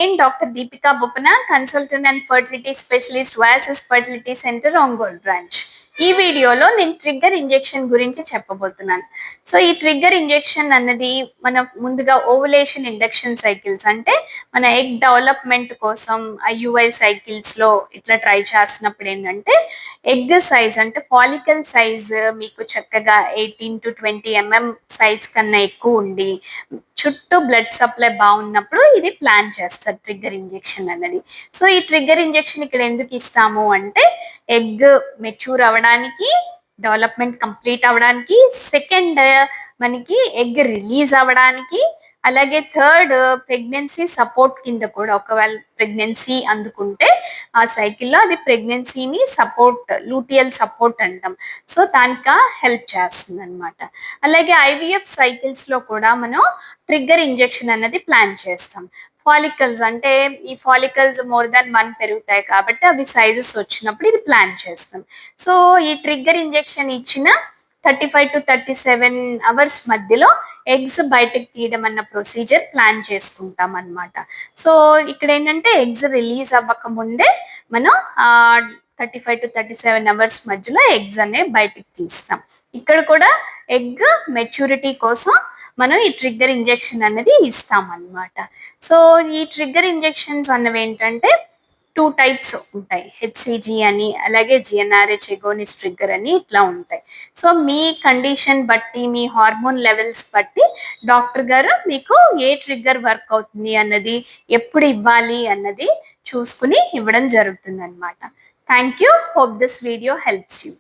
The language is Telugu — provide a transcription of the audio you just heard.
నేను doctor Deepika Boppana, consultant and fertility specialist వయాసిస్ ఫర్టిలిటీ సెంటర్ ఒంగోలు బ్రాంచ్. ఈ వీడియోలో నేను ట్రిగ్గర్ ఇంజెక్షన్ గురించి చెప్పబోతున్నాను. సో ఈ ట్రిగ్గర్ ఇంజెక్షన్ అన్నది మన ముందుగా ఓవులేషన్ ఇండక్షన్ సైకిల్స్ అంటే మన ఎగ్ డెవలప్మెంట్ కోసం ఐయుఐ సైకిల్స్ లో ఇట్లా ట్రై చేస్తున్నప్పుడు ఏంటంటే ఎగ్ సైజ్ అంటే ఫాలికల్ సైజ్ మీకు చక్కగా 18 to 20 mm సైజ్ కన్నా ఎక్కువ ఉండి చుట్టూ బ్లడ్ సప్లై బాగున్నప్పుడు ఇది ప్లాన్ చేస్తారు ట్రిగ్గర్ ఇంజెక్షన్ అన్నది. సో ఈ ట్రిగ్గర్ ఇంజెక్షన్ ఇక్కడ ఎందుకు ఇస్తాము అంటే ఎగ్ మెచ్యూర్ అవ్వడానికి, డెవలప్మెంట్ కంప్లీట్ అవ్వడానికి, సెకండ్ మనకి ఎగ్ రిలీజ్ అవ్వడానికి, అలాగే థర్డ్ ప్రెగ్నెన్సీ సపోర్ట్ కింద కూడా ఒకవేళ ప్రెగ్నెన్సీ అందుకుంటే ఆ సైకిల్లో అది ప్రెగ్నెన్సీని సపోర్ట్ లూటియల్ సపోర్ట్ అంటాం. సో దానికి హెల్ప్ చేస్తుంది అనమాట. అలాగే ఐవీఎఫ్ సైకిల్స్ లో కూడా మనం ట్రిగ్గర్ ఇంజెక్షన్ అన్నది ప్లాన్ చేస్తాం. ఫాలికల్స్ అంటే ఈ ఫాలికల్స్ మోర్ దాన్ 1 పెరుగుతాయి కాబట్టి అవి సైజెస్ వచ్చినప్పుడు ఇది ప్లాన్ చేస్తాం. సో ఈ ట్రిగ్గర్ ఇంజెక్షన్ ఇచ్చిన 35 to 37 hours మధ్యలో ఎగ్స్ బయటకు తీయడం అన్న ప్రొసీజర్ ప్లాన్ చేసుకుంటాం అనమాట. సో ఇక్కడ ఏంటంటే ఎగ్స్ రిలీజ్ అవ్వక ముందే మనం 35 to 37 hours మధ్యలో ఎగ్స్ అనేవి బయటకు తీస్తాం. ఇక్కడ కూడా ఎగ్ మెచ్యూరిటీ కోసం మనం ఈ ట్రిగ్గర్ ఇంజెక్షన్ అనేది ఇస్తాం అన్నమాట. సో ఈ ట్రిగ్గర్ ఇంజెక్షన్స్ అన్నవి ఏంటంటే 2 types ఉంటాయి. హెచ్సిజి అని, అలాగే జిఎన్ఆర్హెచ్ ఎగోనిస్ట్ ట్రిగ్గర్ అని ఇట్లా ఉంటాయి. సో మీ కండిషన్ బట్టి, మీ హార్మోన్ లెవెల్స్ బట్టి డాక్టర్ గారు మీకు ఏ ట్రిగ్గర్ వర్క్ అవుతుంది అన్నది, ఎప్పుడు ఇవ్వాలి అన్నది చూసుకుని ఇవ్వడం జరుగుతుంది అనమాట. Thank you. Hope this video helps you.